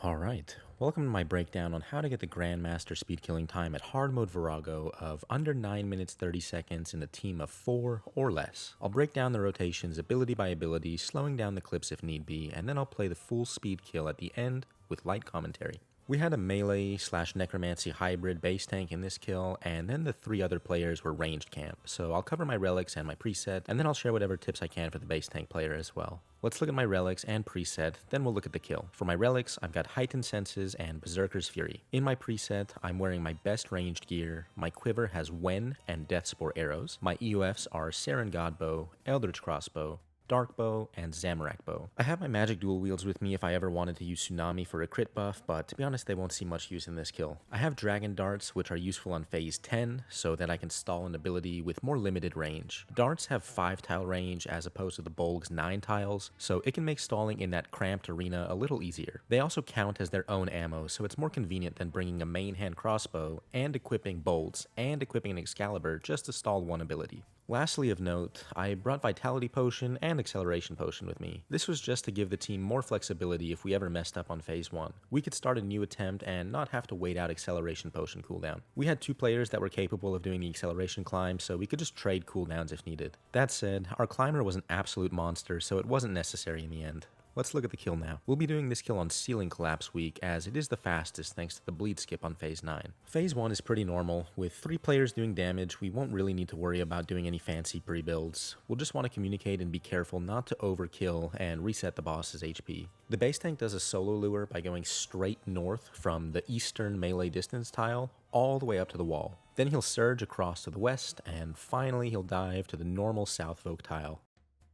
Alright, welcome to my breakdown on how to get the GrandMaster speed killing time at hard mode Vorago of under 9 minutes 30 seconds in a team of 4 or less. I'll break down the rotations ability by ability, slowing down the clips if need be, and then I'll play the full speed kill at the end with light commentary. We had a melee / Necromancy hybrid base tank in this kill, and then the 3 other players were ranged camp, so I'll cover my relics and my preset, and then I'll share whatever tips I can for the base tank player as well. Let's look at my relics and preset, then we'll look at the kill. For my relics, I've got Heightened Senses and Berserker's Fury. In my preset, I'm wearing my best ranged gear, my quiver has Wen and Deathspore arrows, my EOFs are Saren Godbow, Eldritch Crossbow, Dark Bow, and Zamorak Bow. I have my magic dual wields with me if I ever wanted to use Tsunami for a crit buff, but to be honest they won't see much use in this kill. I have Dragon Darts, which are useful on phase 10, so that I can stall an ability with more limited range. Darts have 5 tile range as opposed to the Bolg's 9 tiles, so it can make stalling in that cramped arena a little easier. They also count as their own ammo, so it's more convenient than bringing a main hand crossbow and equipping bolts and equipping an Excalibur just to stall one ability. Lastly of note, I brought Vitality Potion and Acceleration Potion with me. This was just to give the team more flexibility if we ever messed up on phase 1. We could start a new attempt and not have to wait out Acceleration Potion cooldown. We had 2 players that were capable of doing the Acceleration climb, so we could just trade cooldowns if needed. That said, our climber was an absolute monster, so it wasn't necessary in the end. Let's look at the kill now. We'll be doing this kill on Ceiling Collapse week as it is the fastest thanks to the bleed skip on phase 9. Phase 1 is pretty normal. With 3 players doing damage, we won't really need to worry about doing any fancy pre-builds. We'll just want to communicate and be careful not to overkill and reset the boss's HP. The base tank does a solo lure by going straight north from the eastern melee distance tile all the way up to the wall. Then he'll surge across to the west, and finally he'll dive to the normal south vogue tile.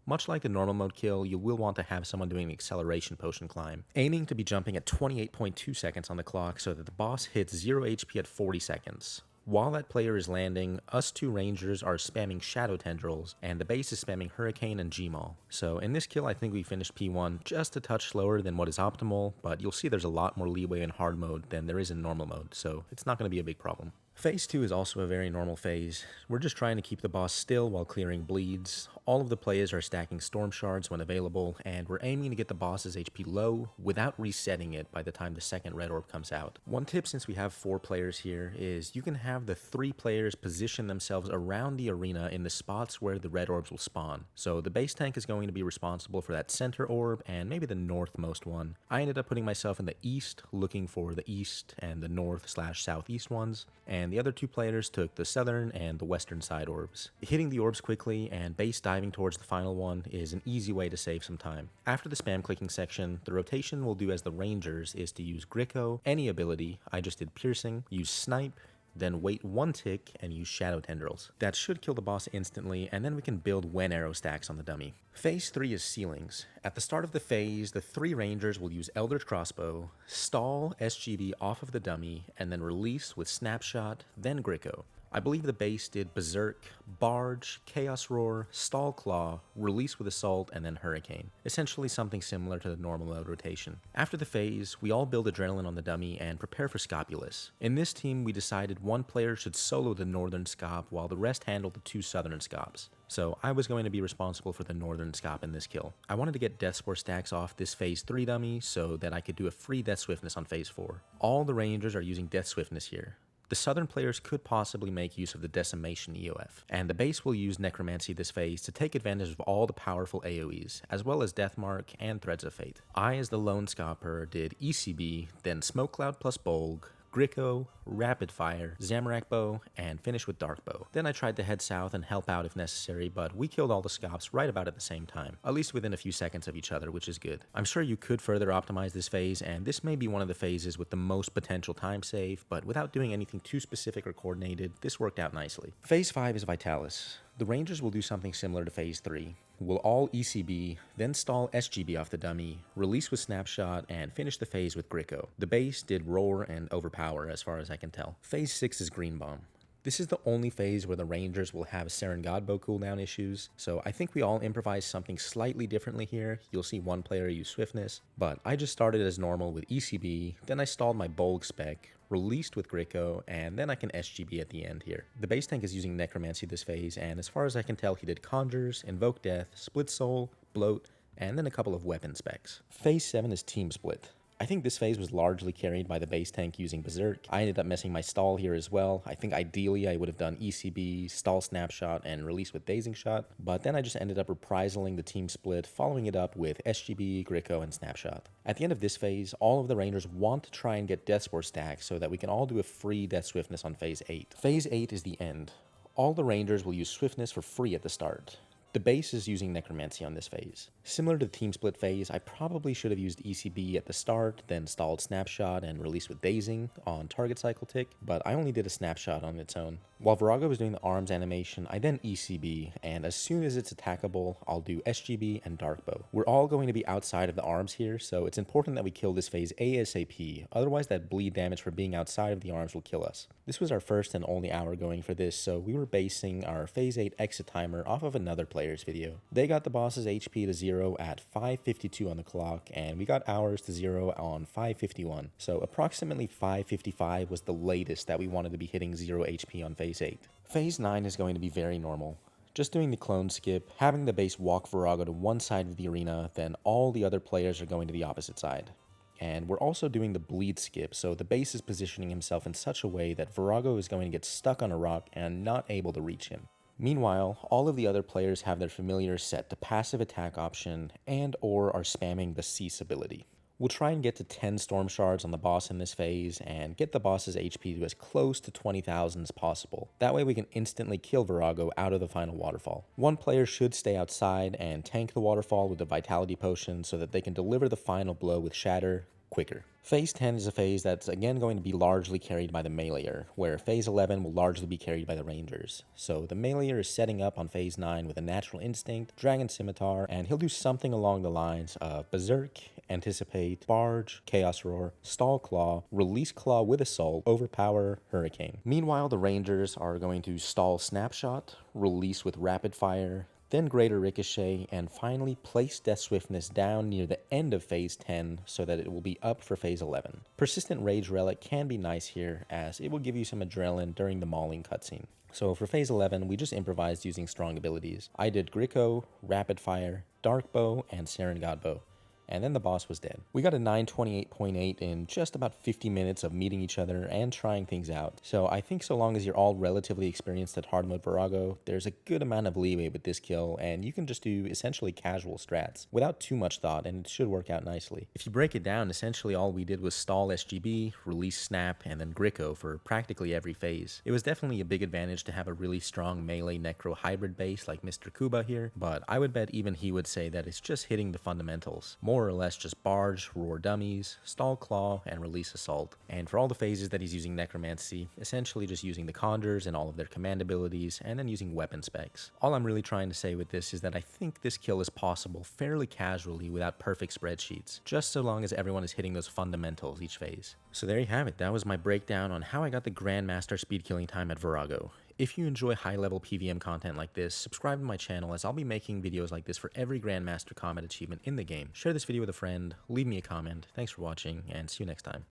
Much like the normal mode kill, you will want to have someone doing an Acceleration Potion climb, aiming to be jumping at 28.2 seconds on the clock so that the boss hits 0 HP at 40 seconds. While that player is landing, us 2 rangers are spamming Shadow Tendrils, and the base is spamming Hurricane and Gmaul. So in this kill I think we finished P1 just a touch slower than what is optimal, but you'll see there's a lot more leeway in hard mode than there is in normal mode, so it's not going to be a big problem. Phase 2 is also a very normal phase. We're just trying to keep the boss still while clearing bleeds. All of the players are stacking Storm Shards when available, and we're aiming to get the boss's HP low without resetting it by the time the second red orb comes out. One tip since we have 4 players here is you can have the 3 players position themselves around the arena in the spots where the red orbs will spawn. So the base tank is going to be responsible for that center orb and maybe the northmost one. I ended up putting myself in the east looking for the east and the north/southeast ones, and the other 2 players took the southern and the western side orbs. Hitting the orbs quickly and base diving towards the final one is an easy way to save some time. After the spam clicking section, the rotation we'll do as the rangers is to use Gricko, any ability, I just did Piercing, use Snipe, then wait 1 tick and use Shadow Tendrils. That should kill the boss instantly, and then we can build Wen arrow stacks on the dummy. Phase 3 is Ceilings. At the start of the phase, the 3 rangers will use Eldritch Crossbow, stall SGB off of the dummy, and then release with Snapshot, then Gricko. I believe the base did Berserk, Barge, Chaos Roar, Stall Claw, Release with Assault, and then Hurricane. Essentially something similar to the normal mode rotation. After the phase, we all build Adrenaline on the dummy and prepare for Scopulus. In this team, we decided one player should solo the northern scop while the rest handled the 2 southern scops. So I was going to be responsible for the northern scop in this kill. I wanted to get Deathspore stacks off this phase 3 dummy so that I could do a free Death Swiftness on phase 4. All the rangers are using Death Swiftness here. The southern players could possibly make use of the Decimation EOF, and the base will use Necromancy this phase to take advantage of all the powerful AoEs, as well as Deathmark and Threads of Fate. I, as the lone scopper, did ECB, then Smoke Cloud plus Bolg, Gricko, Rapid Fire, Zamorak Bow, and finish with Dark Bow. Then I tried to head south and help out if necessary, but we killed all the scops right about at the same time, at least within a few seconds of each other, which is good. I'm sure you could further optimize this phase, and this may be one of the phases with the most potential time save, but without doing anything too specific or coordinated, this worked out nicely. Phase 5 is Vitalis. The rangers will do something similar to phase 3. We'll all ECB, then stall SGB off the dummy, release with Snapshot, and finish the phase with Gricko. The base did Roar and Overpower as far as I can tell. Phase 6 is Green Bomb. This is the only phase where the rangers will have Saren Godbow cooldown issues, so I think we all improvise something slightly differently here. You'll see one player use Swiftness, but I just started as normal with ECB, then I stalled my Bolg spec, released with Gricko, and then I can SGB at the end here. The base tank is using Necromancy this phase, and as far as I can tell he did Conjures, Invoke Death, Split Soul, Bloat, and then a couple of weapon specs. Phase 7 is Team Split. I think this phase was largely carried by the base tank using Berserk. I ended up messing my stall here as well. I think ideally I would have done ECB, stall snapshot, and release with dazing shot, but then I just ended up reprisaling the team split, following it up with SGB, Gricko, and snapshot. At the end of this phase, all of the Rangers want to try and get Death Spore stacks so that we can all do a free Death Swiftness on phase 8. Phase 8 is the end. All the Rangers will use Swiftness for free at the start. The base is using Necromancy on this phase. Similar to the team split phase, I probably should have used ECB at the start, then stalled snapshot and released with dazing on target cycle tick, but I only did a snapshot on its own. While Vorago was doing the arms animation, I then ECB, and as soon as it's attackable, I'll do SGB and Darkbow. We're all going to be outside of the arms here, so it's important that we kill this phase ASAP, otherwise that bleed damage for being outside of the arms will kill us. This was our first and only hour going for this, so we were basing our phase 8 exit timer off of another player's video. They got the boss's HP to 0 at 5:52 on the clock, and we got ours to 0 on 5:51. So approximately 5:55 was the latest that we wanted to be hitting 0 HP on phase 8. Phase 9 is going to be very normal. Just doing the clone skip, having the base walk Vorago to one side of the arena, then all the other players are going to the opposite side. And we're also doing the bleed skip, so the base is positioning himself in such a way that Vorago is going to get stuck on a rock and not able to reach him. Meanwhile, all of the other players have their familiars set to passive attack option and or are spamming the Cease ability. We'll try and get to 10 Storm Shards on the boss in this phase, and get the boss's HP to as close to 20,000 as possible. That way we can instantly kill Vorago out of the final waterfall. One player should stay outside and tank the waterfall with the Vitality Potion so that they can deliver the final blow with Shatter quicker. Phase 10 is a phase that's again going to be largely carried by the meleeer, where phase 11 will largely be carried by the rangers. So the meleeer is setting up on phase 9 with a Natural Instinct, Dragon Scimitar, and he'll do something along the lines of Berserk, Anticipate, Barge, Chaos Roar, Stall Claw, Release Claw with Assault, Overpower, Hurricane. Meanwhile, the rangers are going to stall Snapshot, release with Rapid Fire, then Greater Ricochet, and finally place Death Swiftness down near the end of phase 10 so that it will be up for phase 11. Persistent Rage Relic can be nice here, as it will give you some adrenaline during the mauling cutscene. So for phase 11, we just improvised using strong abilities. I did Gricko, Rapid Fire, Darkbow, and Saren Godbow. And then the boss was dead. We got a 928.8 in just about 50 minutes of meeting each other and trying things out. So I think so long as you're all relatively experienced at hard mode Vorago, there's a good amount of leeway with this kill, and you can just do essentially casual strats without too much thought, and it should work out nicely. If you break it down, essentially all we did was stall SGB, release Snap, and then Gricko for practically every phase. It was definitely a big advantage to have a really strong melee necro hybrid base like Mr. Kuba here, but I would bet even he would say that it's just hitting the fundamentals. More or less just Barge, Roar Dummies, Stall Claw, and Release Assault. And for all the phases that he's using Necromancy, essentially just using the Conjures and all of their command abilities, and then using weapon specs. All I'm really trying to say with this is that I think this kill is possible fairly casually without perfect spreadsheets, just so long as everyone is hitting those fundamentals each phase. So there you have it, that was my breakdown on how I got the GrandMaster speed killing time at Vorago. If you enjoy high-level PvM content like this, subscribe to my channel as I'll be making videos like this for every GrandMaster combat achievement in the game. Share this video with a friend, leave me a comment, thanks for watching, and see you next time.